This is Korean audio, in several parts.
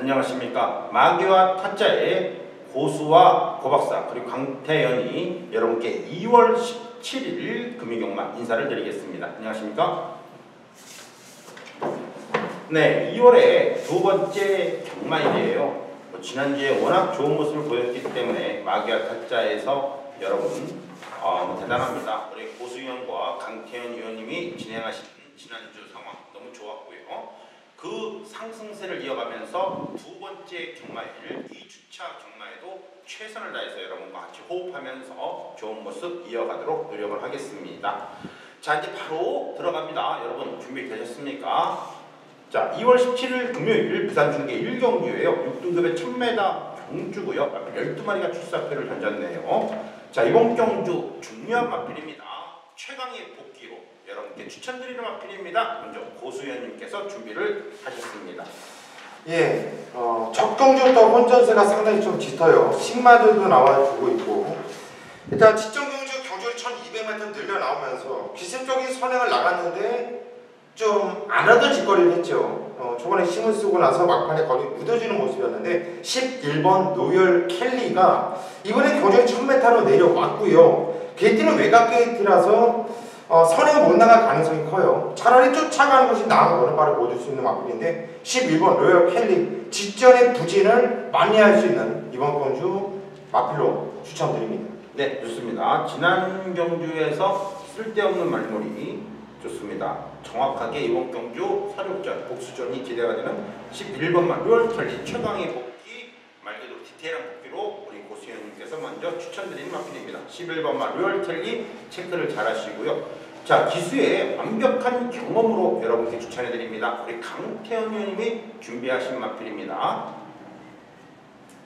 안녕하십니까. 마귀와 타짜의 고수와 고박사 그리고 강태현이 여러분께 2월 17일 금요경마 인사를 드리겠습니다. 안녕하십니까. 네, 2월의 두 번째 경마일이에요. 지난주에 워낙 좋은 모습을 보였기 때문에 마귀와 타짜에서 여러분 대단합니다. 우리 고수위원과 강태현 위원님이 진행하신 지난주 상황 너무 좋았고요. 그 상승세를 이어가면서 두 번째 경마일 2주차 경마에도 최선을 다해서 여러분과 같이 호흡하면서 좋은 모습 이어가도록 노력을 하겠습니다. 자, 이제 바로 들어갑니다. 여러분 준비되셨습니까? 자, 2월 17일 금요일 부산 중계 1경주예요. 6등급의 1000m 경주고요. 12마리가 출사표를 던졌네요. 자, 이번 경주 중요한 마필입니다. 최강의 복귀로 여러분께 추천드리는 마필입니다. 먼저 고수위원님께서 준비를 하셨습니다. 예, 첫 경주부터 혼전세가 상당히 좀 짙어요. 10마들도 나와주고 있고, 일단 직전 경주를 1200m 늘려 나오면서 기습적인 선행을 나갔는데 좀 안 하던 짓거리를 했죠. 초반에 힘을 쓰고 나서 막판에 거리 묻어지는 모습이었는데 11번 노열 켈리가 이번에 경주에 1000m로 내려왔고요. 게이트는 외곽 게이트라서 선행을 못 나갈 가능성이 커요. 차라리 쫓아가는 것이 나은 걸음발을 보여줄 수 있는 마필인데 11번 로열 켈리 직전의 부진을 만회할 수 있는 이번 경주 마필로 추천드립니다. 네, 좋습니다. 지난 경주에서 쓸데없는 말머리 좋습니다. 정확하게 이번 경주 사륙전, 복수전이 기대가 되는 11번만 로열 켈리 최강의 복귀, 말 그대로 디테일한 복귀로 우리 고수위원님께서 먼저 추천드리는 마필입니다. 11번만 로열 켈리 체크를 잘 하시고요. 자, 기수의 완벽한 경험으로 여러분께 추천해드립니다. 우리 강태현 위원님이 준비하신 마필입니다.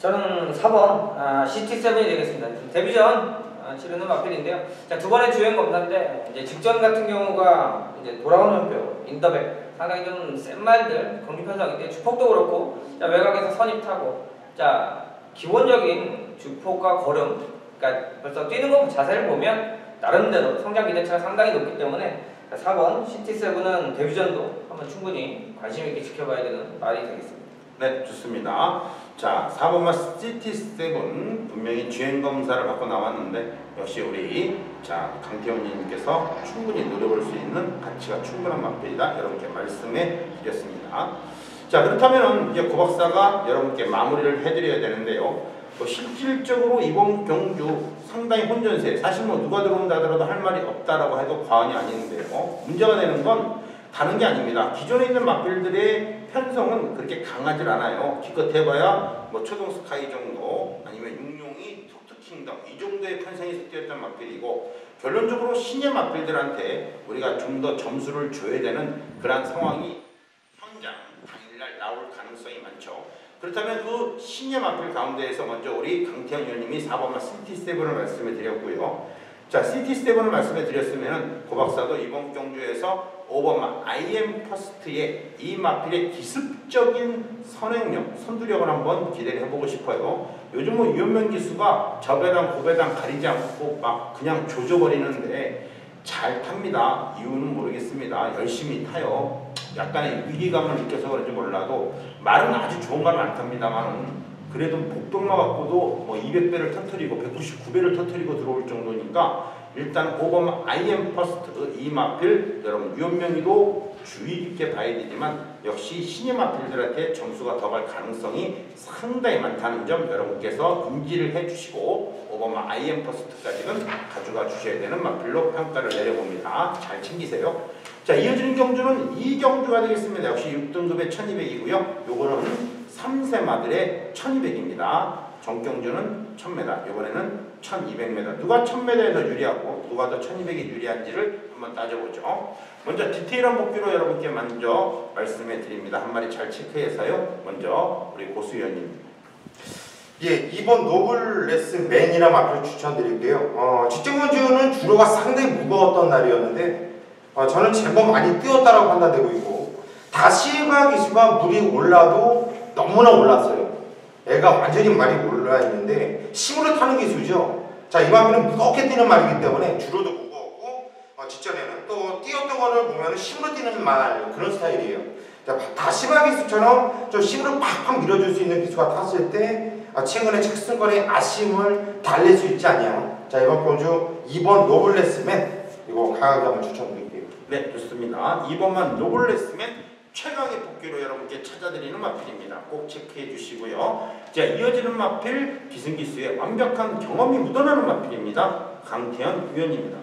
저는 4번 CT7이 되겠습니다. 데뷔전 치르는 마필인데요. 자, 두 번의 주행 검사인데 이제 직전 같은 경우가 이제 돌아오는 표, 인터백 상당히 좀 센 말들 경기 편성인데 주폭도 그렇고 자, 외곽에서 선입 타고 자 기본적인 주폭과 걸음 그러니까 벌써 뛰는 거 자세를 보면 나름대로 성장 기대치가 상당히 높기 때문에 4번 CT7은 데뷔전도 한번 충분히 관심 있게 지켜봐야 되는 말이 되겠습니다. 네, 좋습니다. 자, 4번마 CT7 분명히 주행검사를 받고 나왔는데 역시 우리 강태훈님께서 충분히 노려볼 수 있는 가치가 충분한 마필이다 여러분께 말씀해 드렸습니다. 자, 그렇다면 이제 고박사가 여러분께 마무리를 해드려야 되는데요. 실질적으로 이번 경주 상당히 혼전세, 사실 누가 들어온다 하더라도 할 말이 없다라고 해도 과언이 아닌데요. 문제가 되는 건 다른 게 아닙니다. 기존에 있는 마필들의 편성은 그렇게 강하질 않아요. 기껏 해봐야 초동 스카이 정도 아니면 육룡이 톡투킹덤 이 정도의 편성이 섞여있던 마필이고 결론적으로 신예 마필들한테 우리가 좀 더 점수를 줘야 되는 그러한 상황이 현장 당일날 나올 가능성이 많죠. 그렇다면 그 신예 마필 가운데에서 먼저 우리 강태현 위원님이 4번마 CT7을 말씀해 드렸고요. 자, CT7을 말씀해 드렸으면 고박사도 이번 경주에서 5번마 IM 퍼스트의 이 마필의 기습적인 선행력, 선두력을 한번 기대를 해보고 싶어요. 요즘 유연명 기수가 저배당, 고배당 가리지 않고 막 그냥 조져버리는데 잘 탑니다. 이유는 모르겠습니다. 열심히 타요. 약간의 위기감을 느껴서 그런지 몰라도 말은 아주 좋은 말은 안 탑니다만은 그래도 복병마 갖고도 200배를 터뜨리고 199배를 터뜨리고 들어올 정도니까 일단 5번 IM 퍼스트 이 마필 여러분 유연명이도 주의 깊게 봐야 되지만 역시 신예 마필들한테 점수가 더 갈 가능성이 상당히 많다는 점 여러분께서 인지를 해주시고 5번 IM 퍼스트까지는 가져가 주셔야 되는 마필로 평가를 내려봅니다. 잘 챙기세요. 자, 이어지는 경주는 2경주가 되겠습니다. 역시 6등급의 1200이고요. 요거는 3세 마들의 1200입니다. 정경주는 1000m, 이번에는 1200m. 누가 1000m에서 유리하고 누가 더 1200이 유리한지를 한번 따져보죠. 먼저 디테일한 복귀로 여러분께 먼저 말씀해 드립니다. 한 마리 잘 체크해서요. 먼저 우리 고수위원님. 예, 이번 노블레스 맨이라 마필 추천드릴게요. 직전 경주는 주로가 상당히 무거웠던 날이었는데 저는 제법 많이 뛰었다라고 판단되고 있고 다시가 기수가 물이 올라도 너무나 올랐어요. 애가 완전히 많이 올라있는데 힘으로 타는 기수죠. 자, 이 마필은 무겁게 뛰는 말이기 때문에 주로도 무거웠고 직전에는 또 뛰었던 거를 보면 힘으로 뛰는 말 그런 스타일이에요. 다시마 기수처럼 좀 힘으로 팍팍 밀어줄 수 있는 기수가 탔을 때 최근에 착승권의 아쉬움을 달랠 수 있지 않냐. 자, 이번 경주 2번 노블레스맨 이거 강하게 한번 추천드릴게요. 네, 좋습니다. 2번만 노블레스맨 최강의 복귀로 여러분께 찾아드리는 마필입니다. 꼭 체크해 주시고요. 자, 이어지는 마필 기승기수의 완벽한 경험이 묻어나는 마필입니다. 강태현 위원입니다.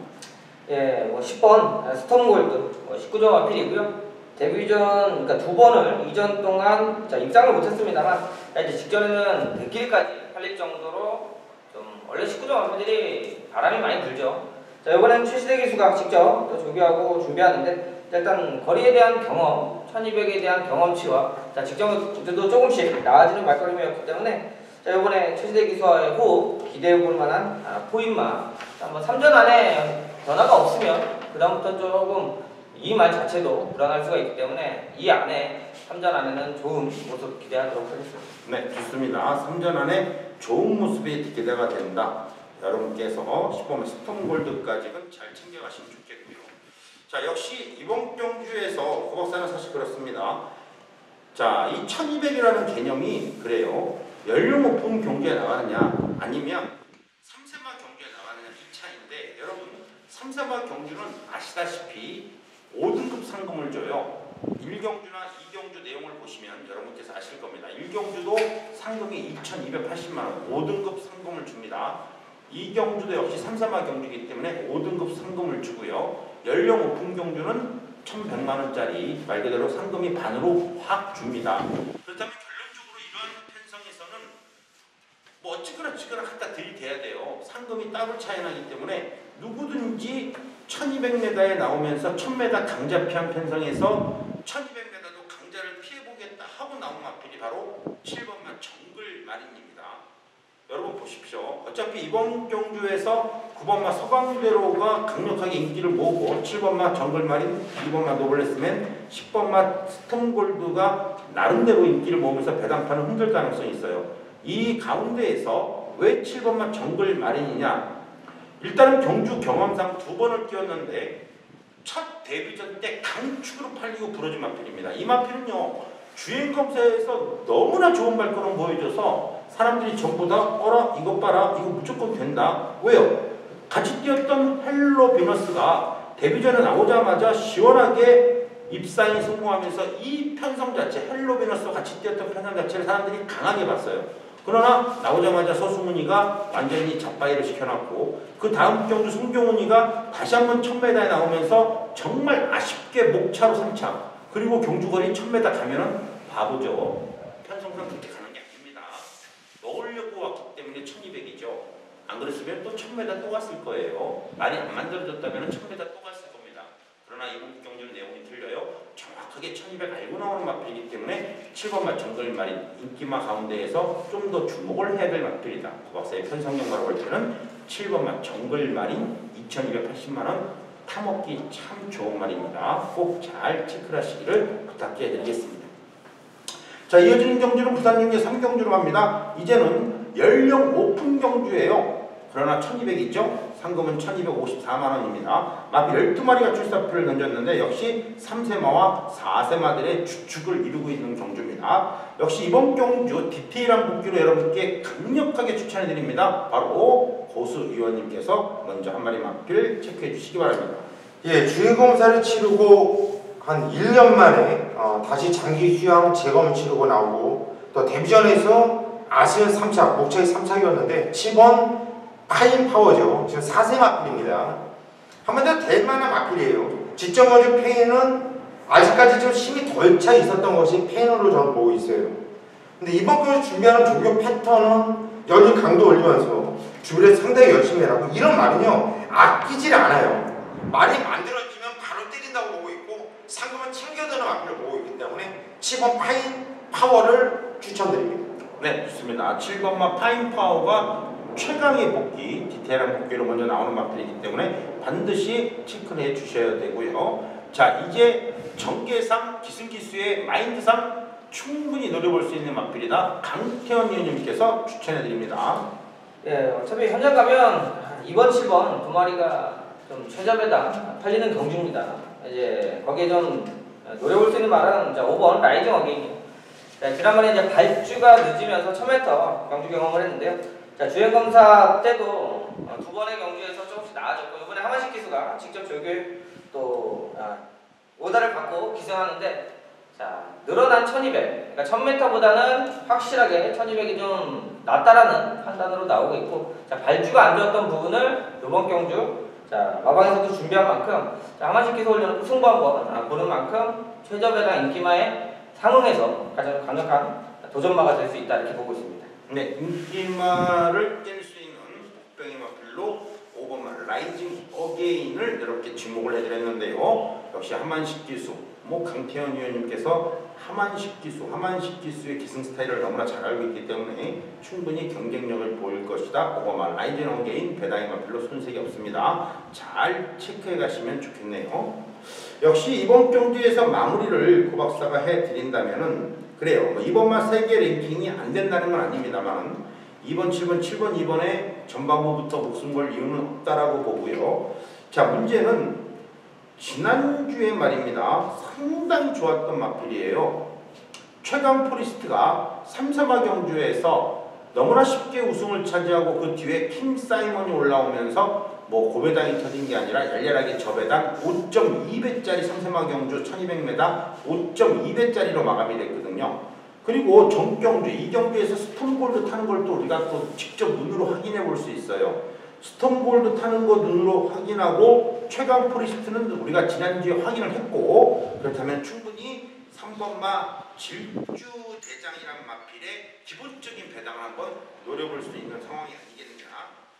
예, 10번 스톰골드 19점 마필이고요. 데뷔전 그러니까 2번을 이전 동안 입상을 못했습니다만 이제 직전에는 100길까지 팔릴 정도로 좀 원래 19점 마필들이 바람이 많이 불죠. 자, 이번엔 최시대 기수가 직접 또 조교하고 준비하는데 일단 거리에 대한 경험, 1200에 대한 경험치와 직전도 조금씩 나아지는 말걸음이었기 때문에 자, 이번에 최시대 기수와의 호흡 기대해 볼 만한 포인마. 한번 3전 안에 변화가 없으면 그다음부터 조금 이 말 자체도 불안할 수가 있기 때문에 이 안에 3전 안에는 좋은 모습 기대하도록 하겠습니다. 네, 좋습니다. 3전 안에 좋은 모습이 기대가 된다. 여러분께서 10번 스톰골드까지는 잘 챙겨가시면 좋겠고요. 자, 역시 이번 경주에서 고박사는 사실 그렇습니다. 자, 이 1200이라는 개념이 그래요. 연령 높은 경주에 나가느냐 아니면 3세마 경주에 나가느냐 이 차인데, 여러분 3세마 경주는 아시다시피 5등급 상금을 줘요. 1경주나 2경주 내용을 보시면 여러분께서 아실 겁니다. 1경주도 상금이 2280만원 5등급 상금을 줍니다. 2경주도 역시 3세마 경주이기 때문에 5등급 상금을 주고요. 연령 높은 경주는 1100만원짜리 말 그대로 상금이 반으로 확 줍니다. 그렇다면 결론적으로 이러한 편성에서는 뭐 어찌거나 갖다 들이대야 돼요. 상금이 따로 차이 나기 때문에 누구든지 1200m에 나오면서 1000m 강자 피한 편성에서 1200m도 강자를 피해보겠다 하고 나온 마필이 바로 7번만 정글마린입니다. 여러분 보십시오. 어차피 이번 경주에서 9번마 서강대로가 강력하게 인기를 모으고 7번마 정글마린, 2번마 노블레스맨, 10번마 스톰골드가 나름대로 인기를 모으면서 배당판을 흔들 가능성이 있어요. 이 가운데에서 왜 7번마 정글마린이냐? 일단은 경주 경험상 2번을 뛰었는데 첫 데뷔전 때 강축으로 팔리고 부러진 마필입니다. 이 마필은요, 주행검사에서 너무나 좋은 발걸음 보여줘서 사람들이 전부 다 어라 이것 봐라 이거 무조건 된다. 왜요? 같이 뛰었던 헬로 비너스가 데뷔전에 나오자마자 시원하게 입사인 성공하면서 이 편성 자체, 헬로 비너스와 같이 뛰었던 편성 자체를 사람들이 강하게 봤어요. 그러나 나오자마자 서수문이가 완전히 잡바이를 시켜놨고, 그 다음 경주 송경훈이가 다시 한번 1000m에 나오면서 정말 아쉽게 목차로 3차, 그리고 경주거리 1000m 가면은 바보죠. 편성상 그렇게 가는 게 아닙니다. 넣으려고 왔기 때문에 1200이죠. 안 그랬으면 또 1000m 또 갔을 거예요. 많이 안 만들어졌다면 1000m 또 갔을 겁니다. 그러나 이번 경주는 내용이 틀려요. 정확하게 1200 알고 나오는 마필이기 때문에 7번마 정글마린 인기마 가운데에서 좀 더 주목을 해야 될 마필이다. 고박사의 편성경과로 볼 때는 7번마 정글마린 2280만원 타먹기 참 좋은 말입니다. 꼭 잘 체크를 하시기를 부탁해 드리겠습니다. 자, 이어지는 경주는 부산 경기 3경주로 갑니다. 이제는 연령 오픈 경주예요. 그러나 1200이죠. 상금은 1254만원입니다. 마필 12마리가 출사표를 던졌는데 역시 3세마와 4세마들의 주축을 이루고 있는 경주입니다. 역시 이번 경주 디테일한 복귀로 여러분께 강력하게 추천해드립니다. 바로 고수 위원님께서 먼저 한 마리 마필 체크해 주시기 바랍니다. 예, 주행검사를 치르고 한 1년 만에 다시 장기 휴양 재검을 치르고 나오고, 또 데뷔전에서 아시아 3차, 목차의 3차기였는데 7번 파인 파워죠. 지금 4세 마필입니다. 한마디로 될 만한 마필이에요. 직전 경주 페인은 아직까지 좀 힘이 덜 차 있었던 것이 페인으로 저는 보고 있어요. 근데 이번 경주 준비하는 조교 패턴은 연일 강도 올리면서 준비를 상당히 열심히 해라고. 이런 말은요, 아끼질 않아요. 말이 만들어지면 바로 때린다고 보고 있고 상금은 챙겨드는 마필을 보고 있기 때문에 7번 파인 파워를 추천드립니다. 네, 좋습니다. 7번마 파인 파워가 최강의 복귀, 디테일한 복귀로 먼저 나오는 마필이기 때문에 반드시 체크를 해 주셔야 되고요. 자, 이제 정계상, 기승기수의 마인드상 충분히 노려볼 수 있는 마필이다. 강태현 위원님께서 추천해 드립니다. 예, 어차피 현장 가면 2번, 7번 두 마리가 좀 최저배당 팔리는 경주입니다. 이제 거기에 좀 노려볼 수 있는 말은 5번 라이징 어게인이에요. 자, 지난번에 이제 발주가 늦으면서 1000m 경주 경험을 했는데요. 자, 주행 검사 때도 두 번의 경주에서 조금씩 나아졌고 이번에 하만식 기수가 직접 조교에 또 오다를 받고 기승하는데 자, 늘어난 1200, 그러니까 1000m보다는 확실하게 1200이 좀 낫다라는 판단으로 나오고 있고 자, 발주가 안 좋았던 부분을 이번 경주 자, 마방에서도 준비한 만큼 자, 하만식 기수 올려놓고 승부 한번 보는 만큼 최저배당 인기마에 상응해서 가장 강력한 도전마가 될 수 있다 이렇게 보고 있습니다. 네, 인기마를 깰 수 있는 복병의 마필로 5번마 라이징 어게인을 이렇게 지목을 해드렸는데요. 역시 하만식 기수, 강태현 위원님께서 하만식 기수의 기승 스타일을 너무나 잘 알고 있기 때문에 충분히 경쟁력을 보일 것이다. 5번마 라이징 어게인 배당의 마필로 손색이 없습니다. 잘 체크해 가시면 좋겠네요. 역시 이번 경기에서 마무리를 고 박사가 해드린다면은 그래요. 이번만 세계 랭킹이 안 된다는 건 아닙니다만 2번, 7번, 7번, 2번에 전반부부터 목숨 걸 이유는 없다라고 보고요. 자, 문제는 지난주에 말입니다. 상당히 좋았던 마필이에요. 최강 포리스트가 3, 4마 경주에서 너무나 쉽게 우승을 차지하고 그 뒤에 킴 사이먼이 올라오면서 고배당이 터진 게 아니라 열렬하게 저배당 5.2배짜리 3, 4마 경주 1200m 5.2배짜리로 마감이 됐거든요. 그리고 전경주, 이 경주에서 스톤골드 타는 걸 또 우리가 또 직접 눈으로 확인해 볼 수 있어요. 스톤골드 타는 거 눈으로 확인하고 최강 포리스트는 우리가 지난주에 확인을 했고 그렇다면 충분히 3번마 질주대장이란 마필의 기본적인 배당을 한번 노려볼 수 있는 상황이 아니겠느냐.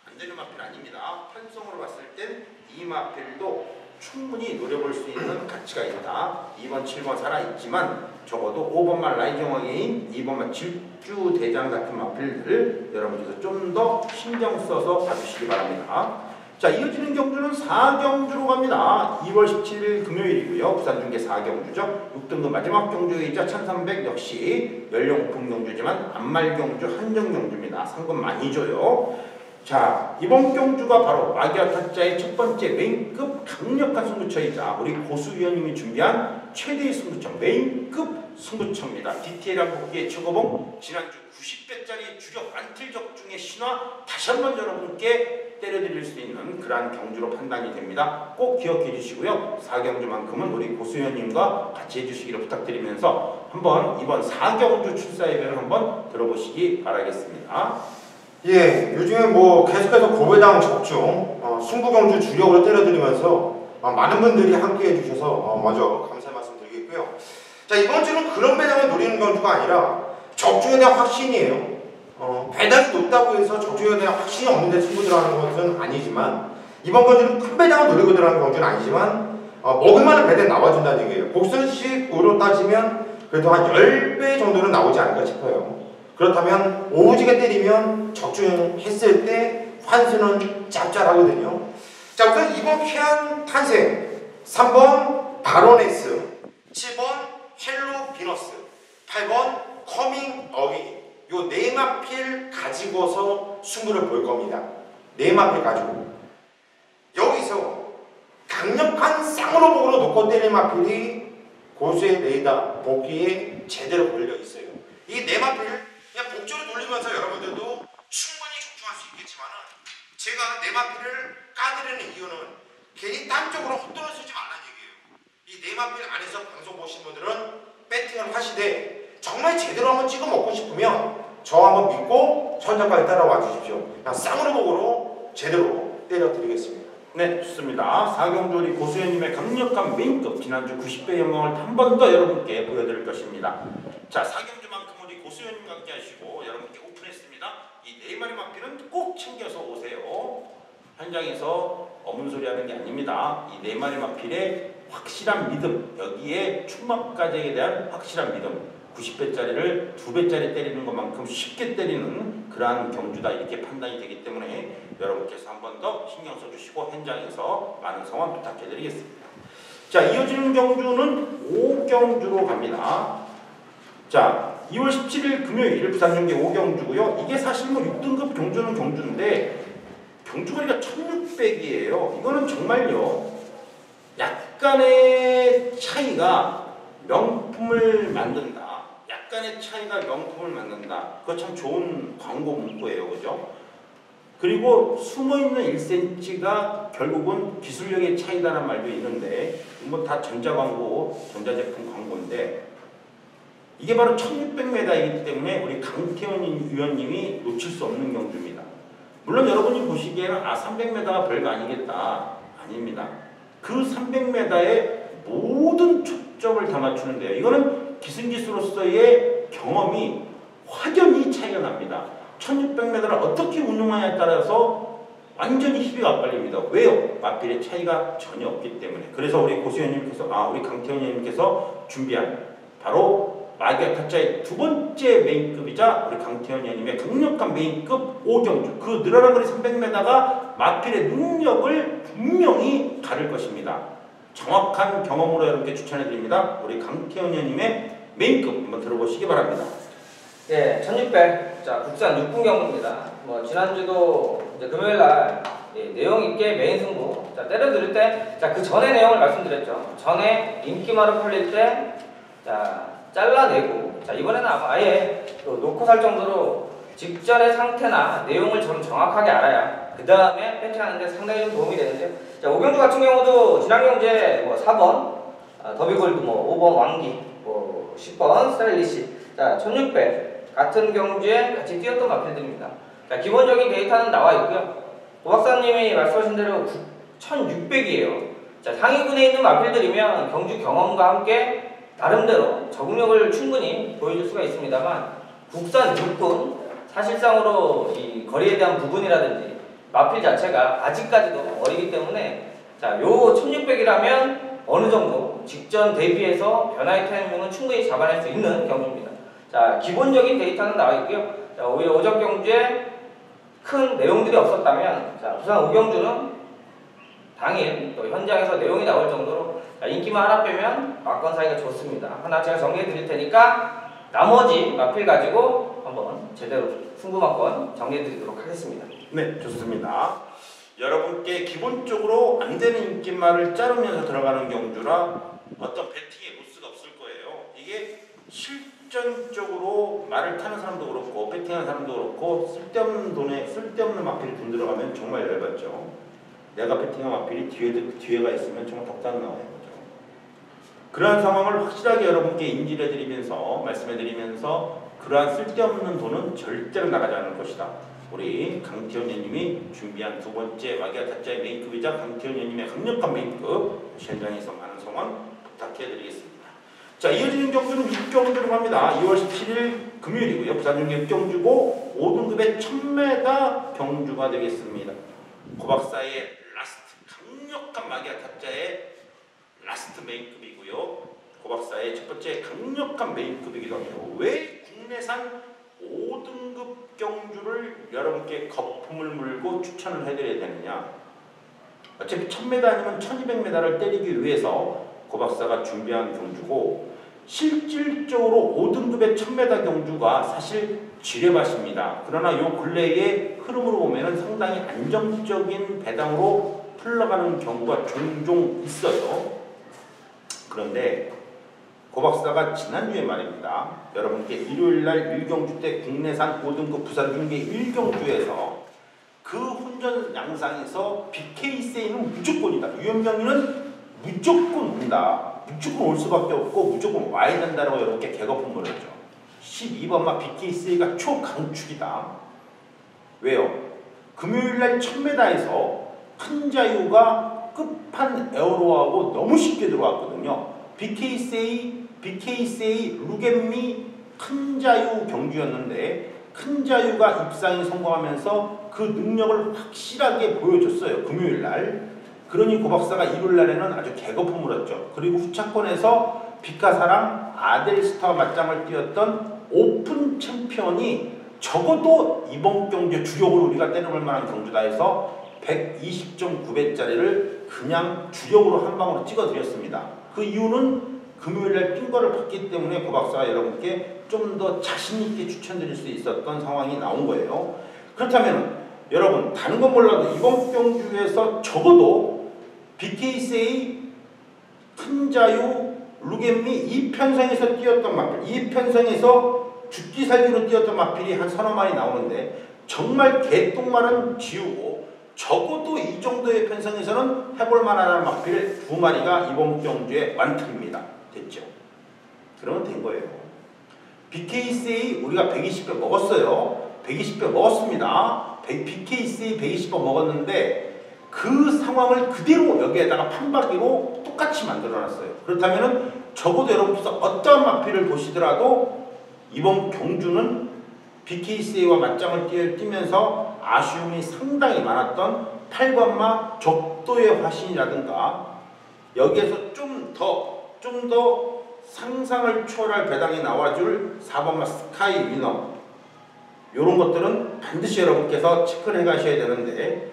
안 되는 마필 아닙니다. 편성으로 봤을 땐 이 마필도 충분히 노려볼 수 있는 가치가 있다. 2번, 7번 살아있지만 적어도 5번만 라이징 어게인, 2번만 질주대장 같은 마필들 여러분께서 좀 더 신경 써서 봐주시기 바랍니다. 자, 이어지는 경주는 4경주로 갑니다. 2월 17일 금요일이고요. 부산중계 4경주죠. 6등급 마지막 경주이자 1300 역시 연령 오픈 경주지만 안말 경주 한정 경주입니다. 상금 많이 줘요. 자, 이번 경주가 바로 마기아 타짜의 첫 번째 메인급 강력한 승부처이자 우리 고수위원님이 준비한 최대의 승부처, 메인급 승부처입니다. 디테일한 복귀의 최고봉, 지난주 90배짜리 주력 안틀적 중의 신화 다시 한번 여러분께 때려드릴 수 있는 그러한 경주로 판단이 됩니다. 꼭 기억해 주시고요. 4경주만큼은 우리 고수위원님과 같이 해주시기를 부탁드리면서 한번 이번 4경주 출사 예배를 한번 들어보시기 바라겠습니다. 예, 요즘에 계속해서 고배당 적중, 승부경주 주력으로 때려드리면서 많은 분들이 함께 해주셔서 먼저 감사의 말씀 드리겠고요. 자, 이번 주는 그런 배당을 노리는 경주가 아니라 적중에 대한 확신이에요. 배당이 높다고 해서 적중에 대한 확신이 없는데 승부 들어가는 것은 아니지만 이번 경주는 큰 배당을 노리고 들어가는 경주는 아니지만 먹을만한 배당이 나와준다는 얘기예요. 복선식으로 따지면 그래도 한 10배 정도는 나오지 않을까 싶어요. 그렇다면 오지게 때리면 적중했을 때 환수는 짭짤하거든요. 자, 우선 이번 쾌한 탄생 3번 바로네스, 7번 헬로 비너스, 8번 커밍 어게인 요 네 마필 가지고서 승부를 볼 겁니다. 네 마필 가지고 여기서 강력한 쌍으로복으로 놓고 때릴 마필이 고수의 레이더 복귀에 제대로 걸려 있어요. 이 네 마필 그냥 복조를 돌리면서 여러분들도 충분히 적중할 수 있겠지만은 제가 네 마필을 까드리는 이유는 괜히 딴 쪽으로 헛돈을 쓰지 말라는 얘기예요. 이 네 마필 안에서 방송 보신 분들은 배팅을 하시되 정말 제대로 한번 찍어 먹고 싶으면 저 한번 믿고 선전까지 따라와 주십시오. 그냥 쌍으로복으로 제대로 때려 드리겠습니다. 네, 좋습니다. 4경주 우리 고수현님의 강력한 메인급 지난주 90배 영광을 한 번 더 여러분께 보여드릴 것입니다. 자, 4경주만큼 우리 고수현님과 함께 하시고 여러분께 오픈했습니다. 이 네 마리 마필은 꼭 챙겨서 오세요. 현장에서 어문소리 하는 게 아닙니다. 이 네 마리 마필의 확실한 믿음, 여기에 충막가재에 대한 확실한 믿음, 90배짜리를 2배짜리 때리는 것만큼 쉽게 때리는 그러한 경주다 이렇게 판단이 되기 때문에 여러분께서 한 번 더 신경 써주시고 현장에서 많은 성원 부탁해드리겠습니다. 자, 이어지는 경주는 5경주로 갑니다. 자, 2월 17일 금요일 부산중계 5경주고요. 이게 사실 6등급 경주는 경주인데 경주거리가 1600이에요. 이거는 정말요 약간의 차이가 명품을 만든다. 약간의 차이가 명품을 만든다. 그거 참 좋은 광고 문구예요. 그죠? 그리고 숨어있는 1cm가 결국은 기술력의 차이다라는 말도 있는데 뭐 다 전자광고, 전자제품 광고인데 이게 바로 1600m이기 때문에 우리 강태원 위원님이 놓칠 수 없는 경주입니다. 물론 여러분이 보시기에는 300m가 별거 아니겠다. 아닙니다. 그 300m에 모든 초점을 다 맞추는데요. 이거는 기승기수로서의 경험이 확연히 차이가 납니다. 1600m를 어떻게 운용하냐에 따라서 완전히 희비가 엇갈립니다. 왜요? 마필의 차이가 전혀 없기 때문에. 그래서 우리 고수현님께서, 우리 강태원 위원님께서 준비한 바로 마기아 타짜의 두 번째 메인급이자 우리 강태원 위원님의 강력한 메인급 5경주, 그 늘어난 거리 300m가 마필의 능력을 분명히 가를 것입니다. 정확한 경험으로 여러분께 추천해드립니다. 우리 강태원 위원님의 메인급 한번 들어보시기 바랍니다. 네, 1600. 자, 국산 6분 경기입니다. 뭐 지난주도 이제 금요일날 내용 있게 메인 승부. 자, 때려드릴 때, 자, 그 전에 내용을 말씀드렸죠. 전에 인기마로 풀릴 때, 자, 잘라내고, 자, 이번에는 아예 놓고 살 정도로 직전의 상태나 내용을 좀 정확하게 알아야 그 다음에 배팅하는데 상당히 좀 도움이 되는데요. 자, 오경주 같은 경우도 지난 경주에 뭐 4번 더비골드, 뭐 5번 왕기, 뭐 10번 스타일리시, 자, 1600 같은 경주에 같이 뛰었던 마필들입니다. 자, 기본적인 데이터는 나와 있고요. 오 박사님이 말씀하신 대로 1600이에요. 자, 상위군에 있는 마필들이면 경주 경험과 함께 나름대로 적응력을 충분히 보여줄 수가 있습니다만 국산 육군 사실상으로 이 거리에 대한 부분이라든지 마필 자체가 아직까지도 어리기 때문에 자, 요 1600이라면 어느 정도 직전 대비해서 변화의 타이밍은 충분히 잡아낼 수 있는 경주입니다. 자, 기본적인 데이터는 나와 있고요. 자, 오히려 오전 경주에 큰 내용들이 없었다면 자, 부산 오경주는 당일 또 현장에서 내용이 나올 정도로 자, 인기만 하나 빼면 막건 사이가 좋습니다. 하나 제가 정리해 드릴 테니까 나머지 마필 가지고 한번 제대로 승부 막건 정리해 드리도록 하겠습니다. 네, 좋습니다. 여러분께 기본적으로 안 되는 인기말을 자르면서 들어가는 경주라 어떤 배팅에 로스가 없을 거예요. 이게 실전적으로 말을 타는 사람도 그렇고 배팅하는 사람도 그렇고 쓸데없는 돈에 쓸데없는 마필이 돈 들어가면 정말 열받죠. 내가 배팅한 마필이 뒤에가 있으면 정말 덕담 나와요. 그죠? 그러한 상황을 확실하게 여러분께 인지를 해드리면서 말씀해드리면서 그러한 쓸데없는 돈은 절대로 나가지 않을 것이다. 우리 강태원 위원님이 준비한 두 번째 마기아 타짜의 메인급이자 강태원 위원님의 강력한 메인급 현장에서 많은 성원 부탁해드리겠습니다. 자, 이어지는 경주는 6경주로 갑니다. 2월 17일 금요일이고요. 부산중계 6경주고 5등급의 1000m 경주가 되겠습니다. 고박사의 라스트, 강력한 마기아 타짜의 라스트 메인급이고요. 고박사의 첫 번째 강력한 메인급이기도 합니다. 왜 국내산 5등급 경주를 여러분께 거품을 물고 추천을 해드려야 되느냐? 어차피 1000m 아니면 1200m를 때리기 위해서 고박사가 준비한 경주고 실질적으로 5등급의 1000m 경주가 사실 지뢰밭입니다. 그러나 요 근래의 흐름으로 보면 상당히 안정적인 배당으로 흘러가는 경우가 종종 있어요. 그런데 고박사가 지난주에 말입니다. 여러분께 일요일날 1경주 때 국내산 5등급 부산중계 1경주에서 그 혼전 양상에서 BKC는 무조건이다. 유연경위는 무조건 온다. 무조건 올 수밖에 없고 무조건 와야 된다라고 여러분께 개거품을 했죠. 12번마 BKC가 초강축이다. 왜요? 금요일날 1000m에서 큰 자유가 끝판 에어로하고 너무 쉽게 들어왔거든요. BKC 루겐미 큰 자유 경주였는데 큰 자유가 입상에 성공하면서 그 능력을 확실하게 보여줬어요. 금요일날. 그러니 고박사가 일요일날에는 아주 개거품을 했죠. 그리고 후차권에서 비카사랑 아델스타와 맞짱을 뛰었던 오픈 챔피언이 적어도 이번 경주에 주력으로 우리가 때려볼 만한 경주다 해서 120.9배짜리를 그냥 주력으로 한 방으로 찍어드렸습니다. 그 이유는 금요일날 뛴 거를 봤기 때문에 고박사가 여러분께 좀 더 자신있게 추천드릴 수 있었던 상황이 나온 거예요. 그렇다면 여러분 다른 건 몰라도 이번 경주에서 적어도 BKC의 큰 자유 루겐미 2편성에서 뛰었던 마필, 2편성에서 죽기 살기로 뛰었던 마필이 한 서너 마리 나오는데 정말 개똥말은 지우고 적어도 이 정도의 편성에서는 해볼 만한 마필 2마리가 이번 경주에 완특입니다. 됐죠? 그러면 된 거예요. BKCA 우리가 120배 먹었어요. 120배 먹었습니다. BKCA 120배 먹었는데 그 상황을 그대로 여기에다가 판박이로 똑같이 만들어놨어요. 그렇다면은 적어도 여러분께서 어떠한 마필을 보시더라도 이번 경주는 BKCA와 맞짱을 뛰면서 아쉬움이 상당히 많았던 8번마 적도의 화신이라든가 여기에서 좀 더 상상을 초월할 배당이 나와줄 4번마 스카이 위너 이런 것들은 반드시 여러분께서 체크를 해가셔야 되는데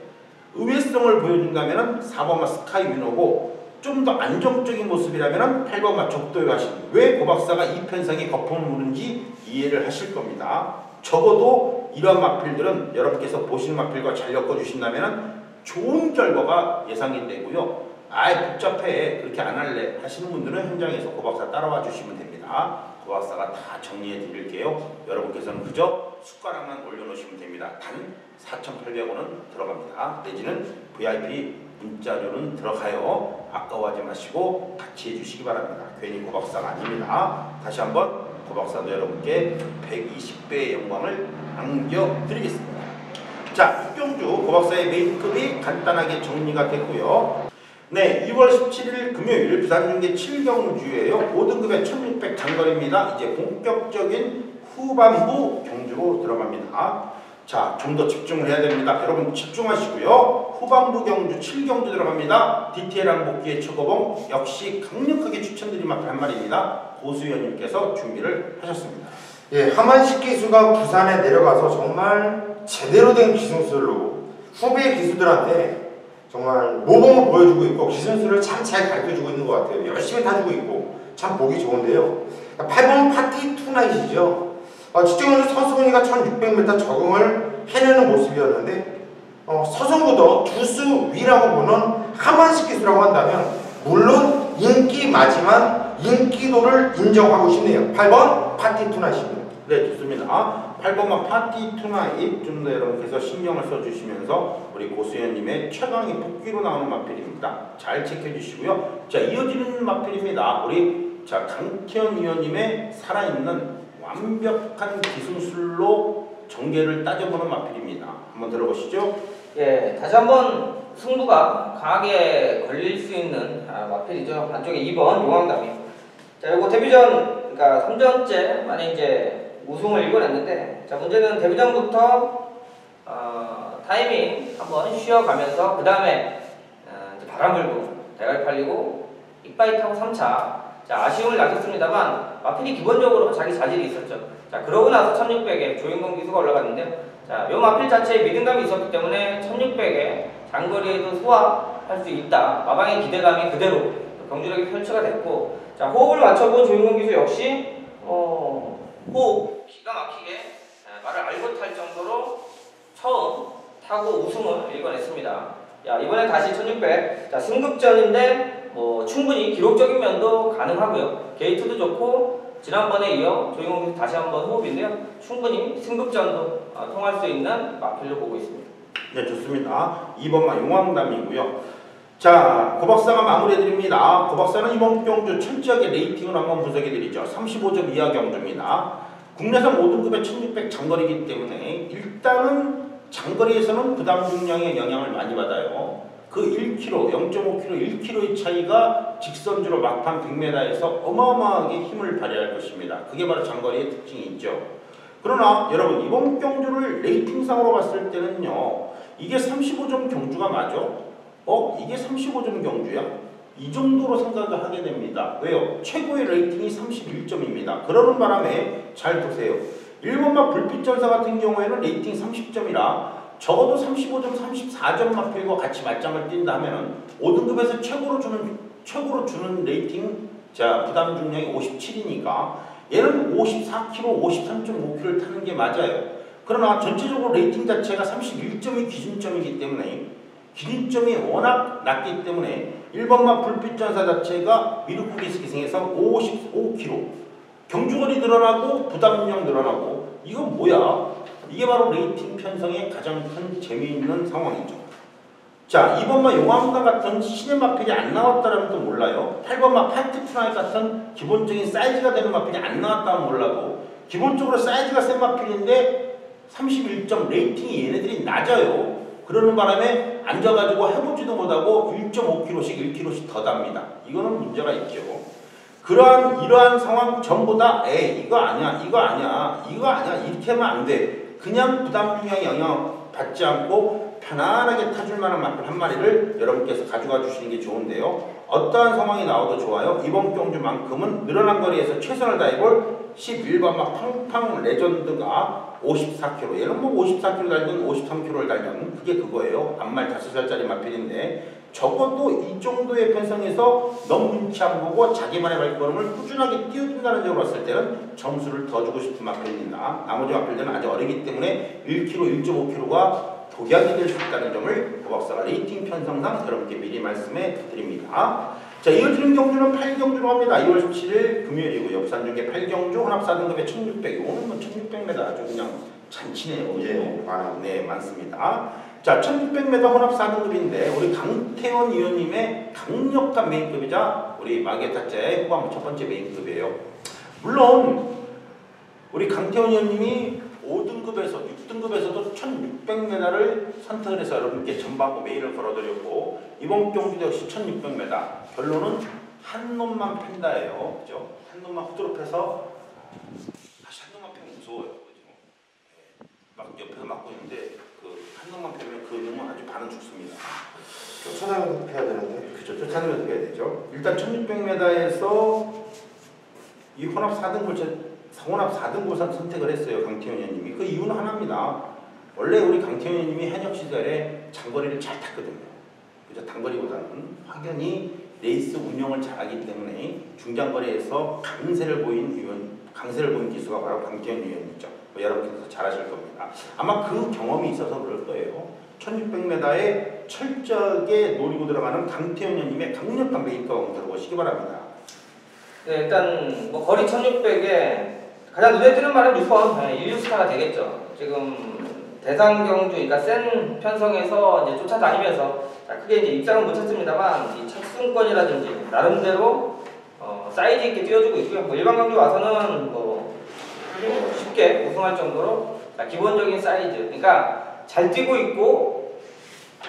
의외성을 보여준다면 4번마 스카이 위너고 좀 더 안정적인 모습이라면 8번마 적도의 화신. 왜 고박사가 이 편성이 거품을 무는지 이해를 하실 겁니다. 적어도 이런 마필들은 여러분께서 보시는 마필과 잘 엮어주신다면 좋은 결과가 예상이 되고요. 아예 복잡해 그렇게 안 할래 하시는 분들은 현장에서 고박사 따라와 주시면 됩니다. 고박사가 다 정리해 드릴게요. 여러분께서는 그저 숟가락만 올려놓으시면 됩니다. 단 4,800원은 들어갑니다. 내지는 VIP 문자료는 들어가요. 아까워하지 마시고 같이 해주시기 바랍니다. 괜히 고박사가 아닙니다. 다시 한번 고박사도 여러분께 120배의 영광을 안겨드리겠습니다. 자, 육경주 고박사의 메인급이 간단하게 정리가 됐고요. 네, 2월 17일 금요일 부산중계 7경주예요. 5등급의 1600 장거리입니다. 이제 본격적인 후반부 경주로 들어갑니다. 자, 좀 더 집중을 해야 됩니다. 여러분 집중하시고요. 후반부 경주 7경주 들어갑니다. 디테일한 복귀의 최고봉 역시 강력하게 추천드린 마필 한 마리입니다. 고수연님께서 준비를 하셨습니다. 예, 하만식 기수가 부산에 내려가서 정말 제대로 된 기술로 후배 기수들한테 정말 모범을 보여주고 있고 기술수를 참 잘 가르쳐주고 있는 것 같아요. 열심히 타주고 있고 참 보기 좋은데요. 8번 파티 투나잇이죠. 직전으로 서승훈이가 1600m 적응을 해내는 모습이었는데 서승훈보다 두 수 위라고 보는 하만식 기수라고 한다면 물론 인기마지만 인기도를 인정하고 싶네요. 8번 파티 투나잇입니다. 네, 좋습니다. 8번만 파티 투나잇 좀 더 여러분께서 신경을 써주시면서 우리 고수연님의 최강의 복귀로 나오는 마필입니다. 잘 체크해주시고요. 자, 이어지는 마필입니다. 우리 강태현 위원님의 살아있는 완벽한 기술술로 전개를 따져보는 마필입니다. 한번 들어보시죠. 예, 다시 한번 승부가 강하게 걸릴 수 있는 마필이죠. 안쪽에 2번 용왕담이. 자, 요거 데뷔전 그러니까 3전째 만에 이제 우승을 이겨냈는데, 자, 문제는 데뷔전부터 타이밍 한번 쉬어가면서 그 다음에 바람 불고 대가리 팔리고 이빠이 타고 3차. 자, 아쉬움을 남겼습니다만 마필이 기본적으로 자기 자질이 있었죠. 자, 그러고 나서 1600에 조인공 기수가 올라갔는데요. 자, 요 마필 자체에 믿음감이 있었기 때문에 1600에 장거리에도 소화할 수 있다. 마방의 기대감이 그대로 경주력이 펼쳐가 됐고, 자, 호흡을 맞춰본 조인공 기수 역시 호흡 기가 막히게 말을 알고 탈 정도로 처음 타고 우승을 이뤄냈습니다. 야, 이번에 다시 1600. 자, 승급전인데 충분히 기록적인 면도 가능하고요. 게이트도 좋고 지난번에 이어 조인공 기수 다시 한번 호흡인데요. 충분히 승급전도 통할 수 있는 마필로 보고 있습니다. 네, 좋습니다. 2번만 용왕담이고요. 자, 고박사가 마무리해드립니다. 고박사는 이번 경주 철저하게 레이팅을 한번 분석해드리죠. 35점 이하 경주입니다. 국내선 5등급의 1600 장거리이기 때문에 일단은 장거리에서는 부담 중량의 영향을 많이 받아요. 그 1km, 0.5km, 1km의 차이가 직선주로 막판 100m에서 어마어마하게 힘을 발휘할 것입니다. 그게 바로 장거리의 특징이 있죠. 그러나 여러분 이번 경주를 레이팅상으로 봤을 때는요, 이게 35점 경주가 맞아? 이게 35점 경주야? 이 정도로 생각을 하게 됩니다. 왜요? 최고의 레이팅이 31점입니다. 그러는 바람에 잘 보세요. 1번마 불빛전사 같은 경우에는 레이팅 30점이라 적어도 35점, 34점 마필과 같이 맞짱을 뛴다 하면은 5등급에서 최고로 주는 레이팅, 자, 부담 중량이 57이니까 얘는 54kg, 53.5kg를 타는 게 맞아요. 그러나 전체적으로 레이팅 자체가 31점이 기준점이기 때문에 기준점이 워낙 낮기 때문에 1번마 불빛 전사 자체가 미륵국에서 기승해서 55km, 경주거리 늘어나고 부담력 늘어나고, 이건 뭐야? 이게 바로 레이팅 편성의 가장 큰 재미있는 상황이죠. 자, 2번마 용암과 같은 신의 마필이 안 나왔다면 또 몰라요. 8번마 파트프라이 같은 기본적인 사이즈가 되는 마필이 안 나왔다면 몰라도, 기본적으로 사이즈가 센 마필인데 31점 레이팅이 얘네들이 낮아요. 그러는 바람에 앉아가지고 해보지도 못하고 1.5kg씩 1kg씩 더 답니다. 이거는 문제가 있죠. 이러한 상황 전부 다 이거 아니야 이렇게 하면 안 돼. 그냥 부담 중량 영향 받지 않고 편안하게 타줄 만한 마필 한 마리를 여러분께서 가져가 주시는 게 좋은데요. 어떠한 상황이 나와도 좋아요. 이번 경주만큼은 늘어난 거리에서 최선을 다해볼 11번마 팡팡 레전드가 54km, 얘는 뭐 54km 달든 53km를 달든 그게 그거예요. 암말 5살짜리 마필인데 적어도 이 정도의 편성에서 너무 눈치 안 보고 자기만의 발걸음을 꾸준하게 띄워준다는 점으로 봤을 때는 점수를 더 주고 싶은 마필입니다. 나머지 마필들은 아직 어리기 때문에 1km, 1.5km가 독약이 될 수 있다는 점을 도박사가 레이팅 편성상 여러분께 미리 말씀해 드립니다. 자, 이어지는 경주는 8경주로 합니다. 2월 17일 금요일이고 역산중계 8경주 혼합 4등급에 1600, 오늘 뭐 1600m 아주 그냥 잔치네요. 예, 네, 많습니다. 자, 1600m 혼합 4등급인데 우리 강태원 위원님의 강력한 메인급이자 우리 마개타짜의 후반 첫 번째 메인급이에요. 물론 우리 강태원 위원님이 5등급에서 6등급에서도 1600m를 선택을 해서 여러분께 전반부 메일을 걸어드렸고, 이번 경기도 역시 1600m 결론은 한 놈만 팬다예요. 그죠? 한 놈만 후드롭해서 사실 한 놈만 패면 무서워요. 그죠? 네. 막 옆에서 막고 있는데 그 한 놈만 패면 그 놈은 아주 반은 죽습니다. 쫓아다니면서 패야 되는데. 그죠? 쫓아내면서 패야 되죠. 일단 1600m에서 이 혼합 4등급 혼합 4등급을 선택을 했어요. 강태현 의원님이. 그 이유는 하나입니다. 원래 우리 강태현 의원님이 현역 시절에 장거리를 잘 탔거든요. 그죠? 단거리보다는 확연히 레이스 운영을 잘하기 때문에 중장거리에서 강세를 보인 기수가 바로 강태현 의원이죠. 여러분께서 잘 아실 겁니다. 아마 그 경험이 있어서 그럴 거예요. 1600m에 철저하게 노리고 들어가는 강태현 의원님의 강력한 메이크업 들어보시기 바랍니다. 네, 일단 뭐 거리 1600에 가장 눈에 띄는 말은 6번 인류스타가 되겠죠. 지금 대상 경주, 그러니까 센 편성에서 이제 쫓아다니면서 크게 이제 입상은 못 찾습니다만 이 착순권이라든지 나름대로 사이즈 있게 뛰어주고 있고요. 뭐 일반 경주 와서는 뭐 쉽게 우승할 정도로 기본적인 사이즈, 그러니까 잘 뛰고 있고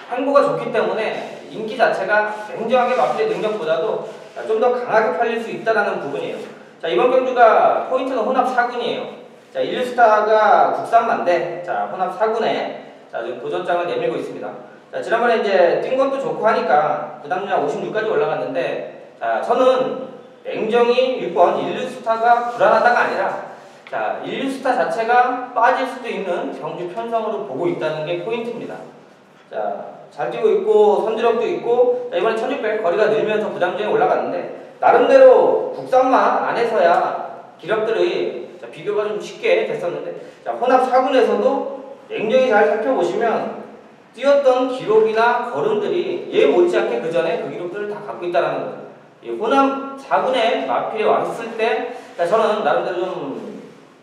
행보가 좋기 때문에 인기 자체가 굉장하게 마필의 능력보다도 좀 더 강하게 팔릴 수 있다는 부분이에요. 자, 이번 경주가 포인트는 혼합 4군이에요. 자, 인류스타가 국산만데 자, 혼합 4군에 자, 지금 도전장을 내밀고 있습니다. 자, 지난번에 이제 뛴 것도 좋고 하니까 부담량 56까지 올라갔는데, 자, 저는 냉정히 6번 인류스타가 불안하다가 아니라 자, 인류스타 자체가 빠질 수도 있는 경주 편성으로 보고 있다는 게 포인트입니다. 자, 잘 뛰고 있고 선두력도 있고, 자, 이번에 1600 거리가 늘면서 부담점이 올라갔는데 나름대로 국산만 안에서야 기록들이 자, 비교가 좀 쉽게 됐었는데, 자, 혼합 4군에서도 냉정히 잘 살펴보시면 뛰었던 기록이나 걸음들이 얘 못지않게 그 전에 그 기록들을 다 갖고 있다는 거죠. 이 혼합 4군에 마필에 왔을 때, 자, 저는 나름대로 좀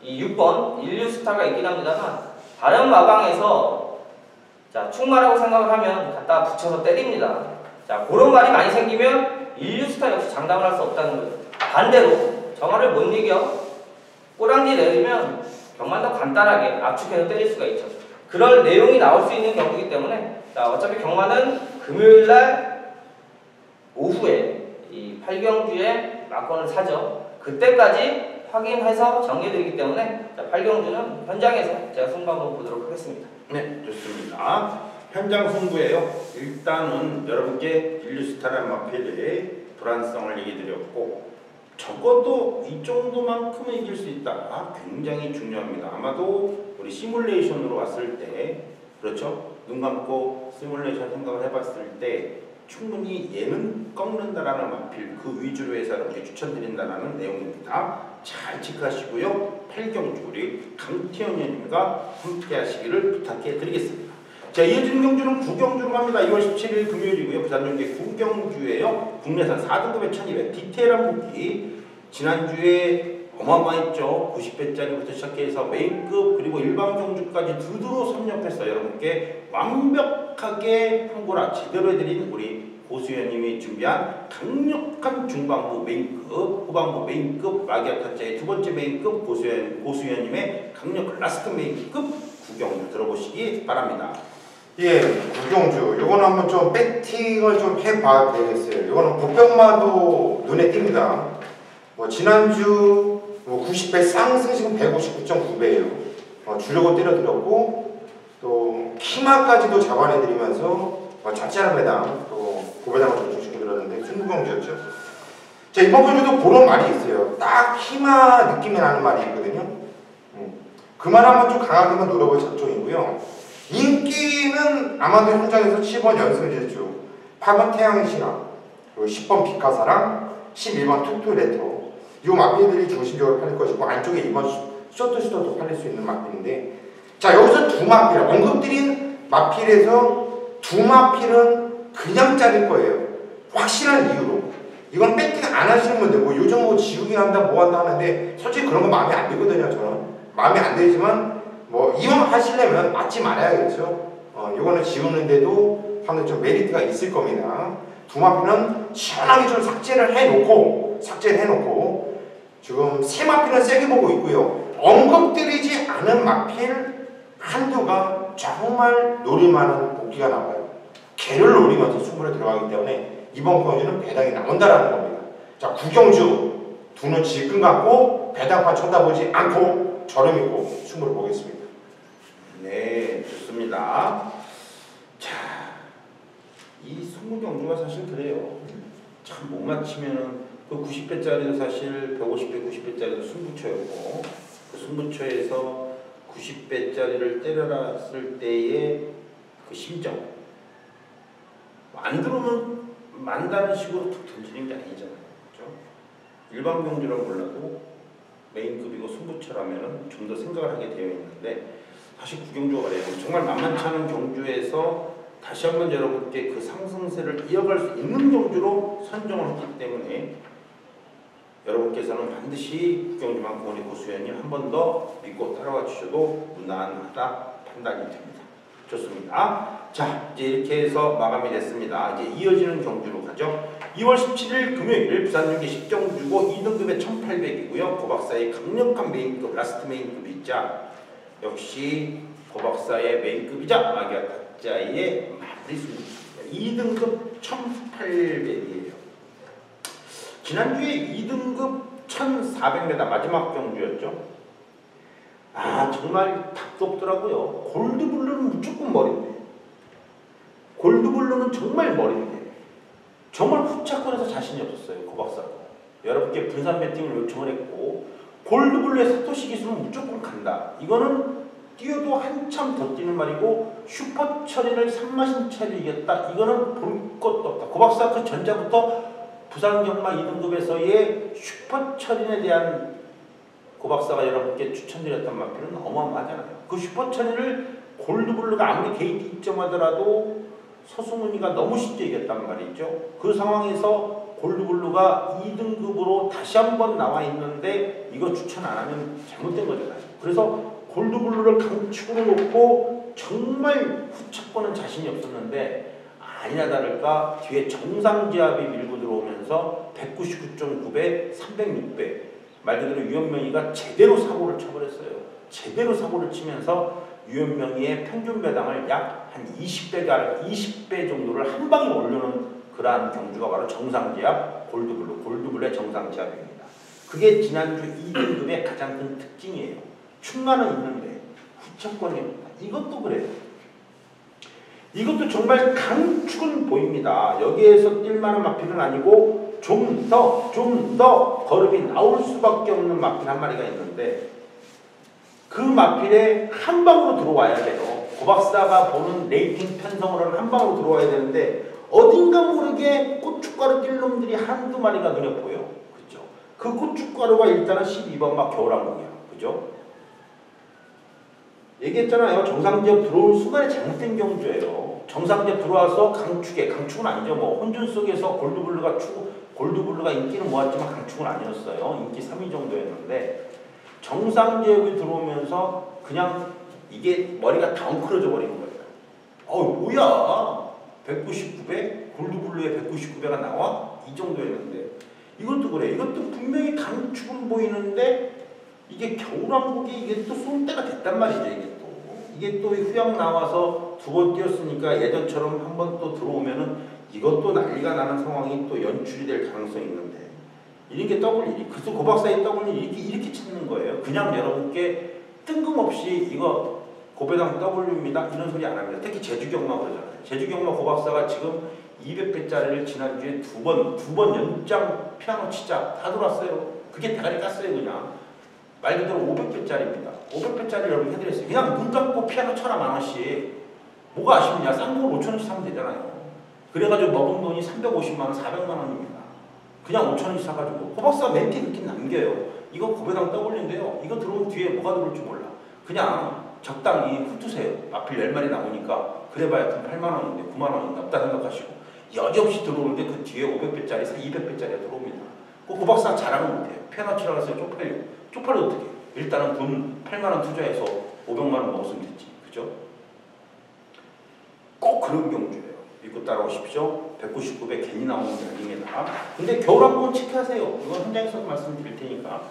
이 6번 인류스타가 있긴 합니다만 다른 마방에서 자, 충마라고 생각을 하면 갖다 붙여서 때립니다. 자, 그런 말이 많이 생기면 인류스타 역시 장담을 할 수 없다는 거죠. 반대로 정화를 못 이겨 꼬랑지 내리면 정말 더 간단하게 압축해서 때릴 수가 있죠. 그럴 내용이 나올 수 있는 경기이기 때문에, 자, 어차피 경마는 금요일날 오후에 이 8경주에 막권을 사죠. 그때까지 확인해서 정리해드리기 때문에, 자, 8경주는 현장에서 제가 승부 한번 보도록 하겠습니다. 네, 좋습니다. 현장 승부예요. 일단은 여러분께 인류스타라는 마필의 불안성을 얘기드렸고, 적어도 이 정도만큼은 이길 수 있다. 굉장히 중요합니다. 아마도 우리 시뮬레이션으로 왔을 때, 그렇죠? 눈 감고 시뮬레이션 생각을 해봤을 때 충분히 얘는 꺾는다라는 마필 그 위주로 해서 여러분께 추천드린다라는 내용입니다. 잘 체크하시고요. 8경주 우리 강태현 의원님과 함께 하시기를 부탁해 드리겠습니다. 자, 이어지는 경주는 구경주로 갑니다. 2월 17일 금요일이고요. 부산용계 구경주예요. 국내산 4등급의 1200 디테일한 무기. 지난주에 어마어마했죠. 90배짜리부터 시작해서 메인급 그리고 일반 경주까지 두드러 섭렵해서 여러분께 완벽하게 판고라 제대로 해드린 우리 고수연님이 준비한 강력한 중반부 메인급, 후반부 메인급, 마기아타짜의 두 번째 메인급, 고수연님의 강력 라스트 메인급 구경 들어보시기 바랍니다. 예, 구경주. 요거는 한번 좀 배팅을 좀 해봐야 되겠어요. 요거는 보편마도 눈에 띕니다. 뭐 지난주 90배 상승식은 159.9배예요. 주려고 때려드렸고 또 키마까지도 잡아내드리면서 자잘한 배당 또 고배당을 좀 중시켜드렸는데 승부경주였죠. 자, 이번 경주도 그런 말이 있어요. 딱 키마 느낌이 나는 말이 있거든요. 그 말 한번 좀 강하게만 노려볼 작정이고요. 인기는 아마도 현장에서 7번 연승제주, 8번 태양의 신화, 그리고 10번 비카사랑 11번 툭툭레터 이 마필들이 중심적으로 팔릴 것이고 안쪽에 2번 쇼트슈터도 팔릴 수 있는 마필인데 자 여기서 두 마필 언급드린 마필에서 두 마필은 그냥 자를 거예요. 확실한 이유로 이건 배팅 안 하시는 분들 뭐 요즘 뭐 지우기 한다 뭐 한다 하는데 솔직히 그런 거 마음에 안 들거든요. 저는 마음에 안 들지만 뭐 이왕 하시려면 맞지 말아야겠죠. 이거는 지우는데도 상당히 좀 메리트가 있을 겁니다. 두 마필은 시원하게 좀 삭제를 해놓고 지금 세 마필은 세게 보고 있고요. 언급드리지 않은 마필 한두가 정말 노릴만한 복귀가 나와요. 개를 노리면서 승부를 들어가기 때문에 이번 경주는 배당이 나온다라는 겁니다. 자, 구경주 두 눈 질끈 감고 배당판 쳐다보지 않고 저를 믿고 승부를 보겠습니다. 네, 좋습니다. 자, 이 승부경주가 사실 그래요. 참 못 맞히면은 그 90배짜리도 사실 150배, 90배짜리도 승부처였고 그 승부처에서 90배짜리를 때려놨을 때의 그 심정 안 들어오면 만다는 식으로 툭 던지는 게 아니잖아요. 그렇죠? 일반 경주라고 몰라도 메인급이고 승부처라면 좀 더 생각을 하게 되어 있는데 사실 구경주가 그래요. 정말 만만치 않은 경주에서 다시 한번 여러분께 그 상승세를 이어갈 수 있는 경주로 선정을 했기 때문에 여러분께서는 반드시 구경주만큼 우리 고수연님 한 번 더 믿고 따라와 주셔도 무난하다 판단이 됩니다. 좋습니다. 자, 이제 이렇게 해서 마감이 됐습니다. 이제 이어지는 경주로 가죠. 2월 17일 금요일 부산용계 10경주고 2등급의 1800이고요. 고박사의 강력한 메인급, 라스트 메인급이 있자 역시 고박사의 메인급이자 마기아타짜의 마무리 승부입니다. 2등급 1800이에요. 지난주에 2등급 1400m 마지막 경주였죠. 아 정말 답도 없더라고요. 골드블루는 무조건 머리인데 골드블루는 정말 머리인데 정말 후차권에서 자신이 없었어요. 고박사가 여러분께 분산 배팅을 요청을 했고 골드블루의 사토시 기술은 무조건 간다. 이거는 뛰어도 한참 더 뛰는 말이고 슈퍼 처리를 산마신 처리 이겼다. 이거는 볼 것도 없다. 고박사 그 전자부터 부산경마 2등급에서의 슈퍼 처리에 대한 고박사가 여러분께 추천드렸던 마필은 어마어마하잖아요. 그 슈퍼 처리를 골드블루가 아무리 게이트 입점하더라도 서승훈이가 너무 쉽게 이겼단 말이죠. 그 상황에서 골드블루가 2등급으로 다시 한번 나와 있는데 이거 추천 안 하면 잘못된 거잖아요. 그래서 골드블루를 강축으로 놓고 정말 후차권은 자신이 없었는데 아니나 다를까 뒤에 정상지압이 밀고 들어오면서 199.9배, 306배 말 그대로 유현명이가 제대로 사고를 쳐버렸어요. 제대로 사고를 치면서 유현명이의 평균 배당을 약 한 20배 정도를 한 방에 올려놓은 그러한 경주가 바로 정상지압 골드블루의 정상지압입니다. 그게 지난주 2등급의 가장 큰 특징이에요. 충만은 있는데 후차권이 없다. 이것도 그래요. 이것도 정말 강축은 보입니다. 여기에서 뛸만한 마필은 아니고 좀 더 걸음이 나올 수밖에 없는 마필 한 마리가 있는데 그 마필에 한 방으로 들어와야 돼요. 고박사가 보는 레이팅 편성으로는 한 방으로 들어와야 되는데 어딘가 모르게 고춧가루 뛸 놈들이 한두 마리가 눈에 보여. 그죠? 그 고춧가루가 일단은 12번 막 겨울왕국이야. 그죠? 얘기했잖아요. 정상지역 들어올 순간에 잘못된 경주예요. 정상지역 들어와서 강축은 아니죠. 뭐 혼준 속에서 골드블루가 인기는 모았지만 강축은 아니었어요. 인기 3위 정도였는데 정상지역이 들어오면서 그냥 이게 머리가 다운클어져 버린 거예요. 뭐야? 199배? 골드블루에 199배가 나와? 이 정도였는데 이것도 그래. 이것도 분명히 강축은 보이는데 이게 겨울왕국이 이게 또 쏠 때가 됐단 말이죠. 이게 또 후양 나와서 두 번 뛰었으니까 예전처럼 한 번 또 들어오면은 이것도 난리가 나는 상황이 또 연출이 될 가능성이 있는데 이런 게 W1이 그래서 고박사의 W1이 이렇게 찾는 거예요. 그냥 여러분께 뜬금없이 이거 고배당 W입니다 이런 소리 안 합니다. 특히 제주경마 그러잖아요. 제주경마 고박사가 지금 200배짜리를 지난주에 두 번 연장 피아노 치자 다 들어왔어요. 그게 대가리 깠어요. 그냥 말 그대로 500배짜리입니다. 500배짜리 여러분 해드렸어요. 그냥 눈 감고 피아노 쳐라 10,000원씩. 뭐가 아쉽냐? 싼 걸 5,000원씩 사면 되잖아요. 그래가지고 먹은 돈이 350만원, 400만원입니다. 그냥 5,000원씩 사가지고 호박사가 멘트 이렇게 남겨요. 이거 고배당 W인데요. 이거 들어온 뒤에 뭐가 들어올지 몰라. 그냥 적당히 훑으세요. 앞에 10마리 나오니까 그래봐야 8만원인데 9만원인데 없다 생각하시고 여지없이 들어오는데 그 뒤에 500배짜리, 200배짜리가 들어옵니다. 그 호박사 자랑은 못해요. 피아노 치라고 해서 쪽팔려 어떻게 해요? 일단은 돈 8만원 투자해서 500만원 먹었으면 됐지. 그죠? 꼭 그런 경주예요. 믿고 따라오십시오. 199배 괜히 나오는 게 아닙니다. 근데 겨울왕국은 체크하세요. 이건 현장에서도 말씀드릴 테니까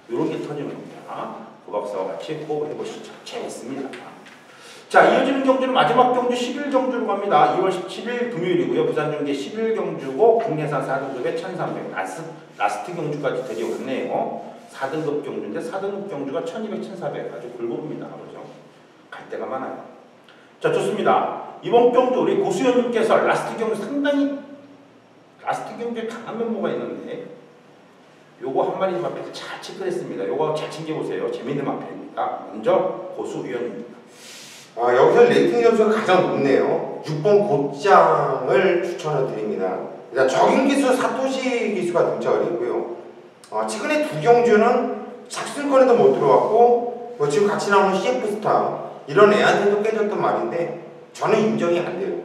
이런 게 터지는 겁니다. 고박사와 같이 호흡을 해보시죠. 재밌습니다. 자, 이어지는 경주는 마지막 경주 10일 경주로 갑니다. 2월 17일 금요일이고요. 부산중계 10일 경주고 국내산 4등급에 1,300. 라스트 경주까지 데려왔네요. 4등급 경주인데 4등급 경주가 1,200, 1,400 아주 골고루입니다. 그죠? 갈 데가 많아요. 자, 좋습니다. 이번 경주 우리 고수연님께서 라스트 경주에 강한 멤버가 있는데 요거 한 마리 마필 잘 체크했습니다. 요거 잘 챙겨보세요. 재밌는 마필입니다. 먼저 고수위원입니다. 여기서 레이팅 점수가 가장 높네요. 6번 곧장을 추천을 드립니다. 일단 적인 기수 사토시 기수가 등장을 했고요. 최근에 두 경주는 작순권에도 못 들어왔고 지금 같이 나오는 CF스타 이런 애한테도 깨졌던 말인데 저는 인정이 안 돼요.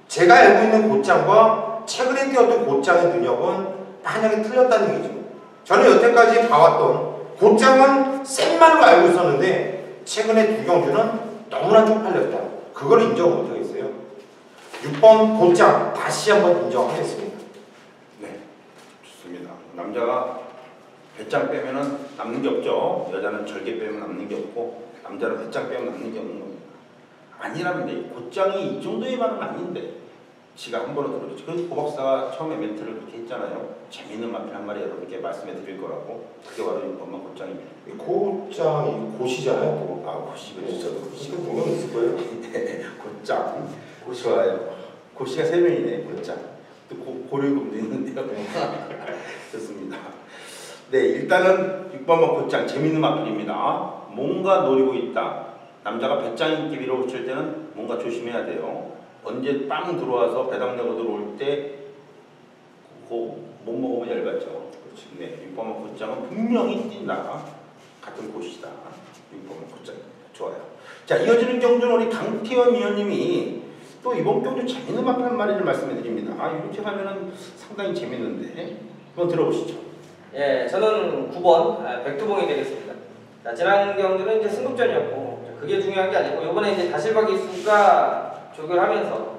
제가 알고 있는 곧장과 최근에 뛰었던 곧장의 능력은 만약에 틀렸다는 얘기죠. 저는 여태까지 봐왔던 곧장은 센 말로 알고 있었는데 최근에 두 경주는 너무나 쪽팔렸다. 그걸 인정 못하겠어요. 6번 곧장 다시 한번 인정하겠습니다. 네, 좋습니다. 남자가 배짱 빼면은 남는 게 없죠. 여자는 절개 빼면 남는 게 없고 남자는 배짱 빼면 남는 게 없는 겁니다. 아니라는데 곧장이 이 정도의 말은 아닌데 지가 한 번은 들어줬죠. 그래서 고박사가 처음에 멘트를 그렇게 했잖아요. 재밌는 마필 한 마리 여러분께 말씀해 드릴 거라고. 그게 바로 이것만 곧장입니다. 곧장이 곧이잖아요. 또. 곧이 그렇죠. 곧이 분명 있을 거예요. 네, 곧장. 좋아요. 곧이가 3명이네. 곧장. 또 고려금도 있는데요. 좋습니다. 네, 일단은 6번만 곧장 재밌는 마필입니다. 뭔가 노리고 있다. 남자가 배짱 있게 밀어붙일 때는 뭔가 조심해야 돼요. 언제 빵 들어와서 배당 내고 들어올 때 못 먹으면 열받죠. 그렇지. 네, 6번만 곧장은 분명히 뛴다. 같은 곳이다. 6번만 곧장입니다. 좋아요. 자, 이어지는 경주는 우리 강태현 위원님이 또 이번 경주 재밌는 마필 한 마리를 말씀해 드립니다. 이렇게 가면은 상당히 재밌는데 한번 들어보시죠. 예, 저는 9번 백두봉이 되겠습니다. 자, 지난 경주는 이제 승급전이었고 그게 중요한 게 아니고 이번에 이제 다실박이 수가 조결하면서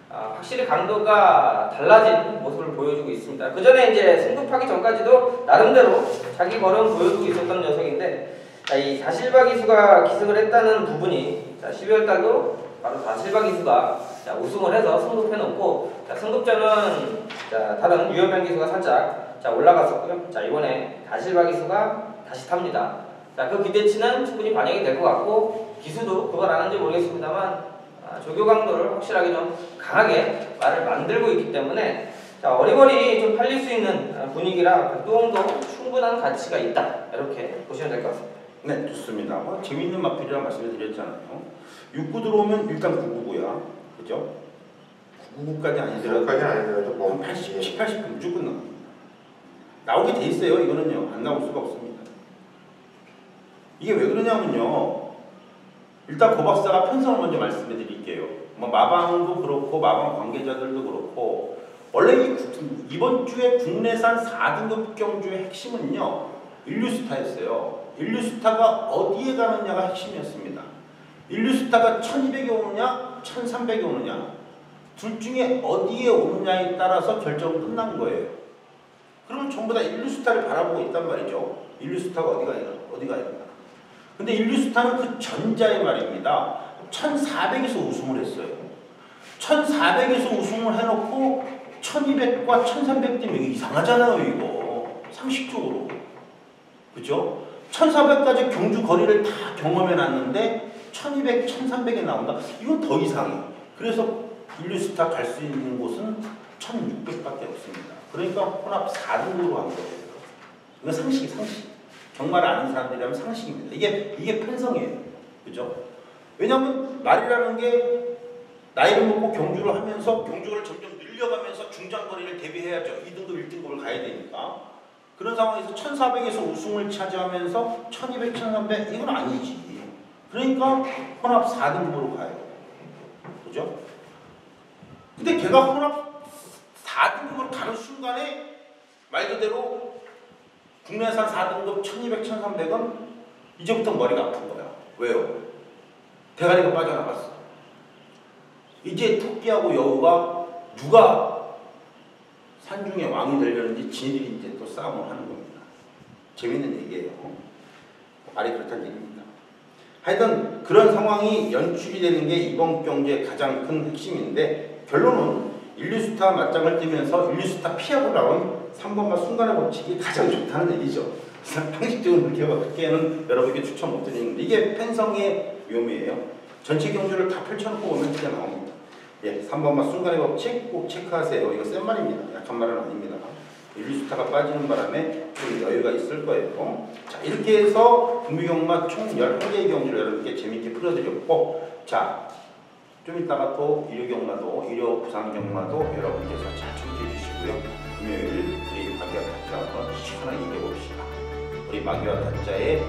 확실히 강도가 달라진 모습을 보여주고 있습니다. 그 전에 이제 승급하기 전까지도 나름대로 자기 걸음 보여주고 있었던 녀석인데 이 다실박이수가 기승을 했다는 부분이 12월 달도 바로 다실박이수가 우승을 해서 승급해놓고 승급전은 다른 유효변 기수가 살짝 올라갔었고요. 이번에 다실박이수가 다시 탑니다. 그 기대치는 충분히 반영이 될 것 같고 기수도 그걸 아는지 모르겠습니다만 조교 강도를 확실하게 좀 강하게 말을 만들고 있기 때문에 어리버리 좀 팔릴 수 있는 분위기라 백두봉도 충분한 가치가 있다 이렇게 보시면 될 것 같습니다. 네, 좋습니다. 재미있는 마필이라고 말씀을 드렸잖아요. 6구 들어오면 일단 9구고요. 그죠? 9구까지 아니더라도 뭐 80, 80분 무조건 나옵니다. 나오게 돼 있어요. 이거는요. 안 나올 수가 없습니다. 이게 왜 그러냐면요. 일단 고 박사가 편성을 먼저 말씀해 드릴게요. 뭐 마방도 그렇고 마방 관계자들도 그렇고 원래 이번 주에 국내산 4등급 경주의 핵심은요 인류스타였어요. 인류스타가 어디에 가느냐가 핵심이었습니다. 인류스타가 1200에 오느냐 1300에 오느냐 둘 중에 어디에 오느냐에 따라서 결정은 끝난 거예요. 그러면 전부 다 인류스타를 바라보고 있단 말이죠. 인류스타가 어디가 있나. 근데 인류스타는 그 전자의 말입니다. 1400에서 우승을 했어요. 1400에서 우승을 해놓고 1200과 1300 때문에 이상하잖아요, 이거. 상식적으로. 그죠? 1400까지 경주 거리를 다 경험해놨는데 1200, 1300에 나온다? 이건 더 이상해. 그래서 인류스타 갈 수 있는 곳은 1600밖에 없습니다. 그러니까 혼합 4등으로 한 거예요. 이건 상식. 정말 아는 사람들이라면 상식입니다. 이게 편성이에요. 그죠? 왜냐면 말이라는 게 나이를 먹고 경주를 하면서 경주를 점점 늘려가면서 중장거리를 대비해야죠. 2등급, 1등급을 가야 되니까. 그런 상황에서 1400에서 우승을 차지하면서 1200, 1300 이건 아니지. 그러니까 혼합 4등급으로 가요. 그죠? 근데 걔가 혼합 4등급으로 가는 순간에 말 그대로 국내산 4등급 1200, 1300은 이제부터 머리가 아픈 거야. 왜요? 대가리가 빠져나갔어. 이제 토끼하고 여우가 누가 산중의 왕이 되려는지 지들이 이제 또 싸움을 하는 겁니다. 재밌는 얘기예요. 말이 그렇다는 얘기입니다. 하여튼 그런 상황이 연출이 되는 게 이번 경주의 가장 큰 핵심인데 결론은 인류스타 맞짱을 뜨면서 인류스타 피하고 나온 3번마 순간의 법칙이 가장 좋다는 얘기죠. 상식적으로 그렇게는 여러분에게 추천 못 드리는데 이게 펜성의 묘미예요. 전체 경주를 다 펼쳐놓고 보면 그게 나옵니다. 예, 3번마 순간의 법칙 꼭 체크하세요. 이거 센 말입니다. 약한 말은 아닙니다. 인류스타가 빠지는 바람에 좀 여유가 있을 거예요. 자, 이렇게 해서 국미경마 총 11개의 경주를 여러분께 재밌게 풀어드렸고 자, 좀 이따가 또 일요경마도, 일요부산경마도 여러분께서 잘 청취해 주시고요. 금요일 우리 마귀와 타짜 한번 시원하게 이겨봅시다. 우리 마귀와 타짜의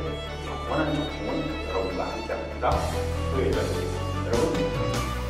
영원한 작품은 여러분과 함께 합니다. 토요일에 뵙겠습니다. 여러분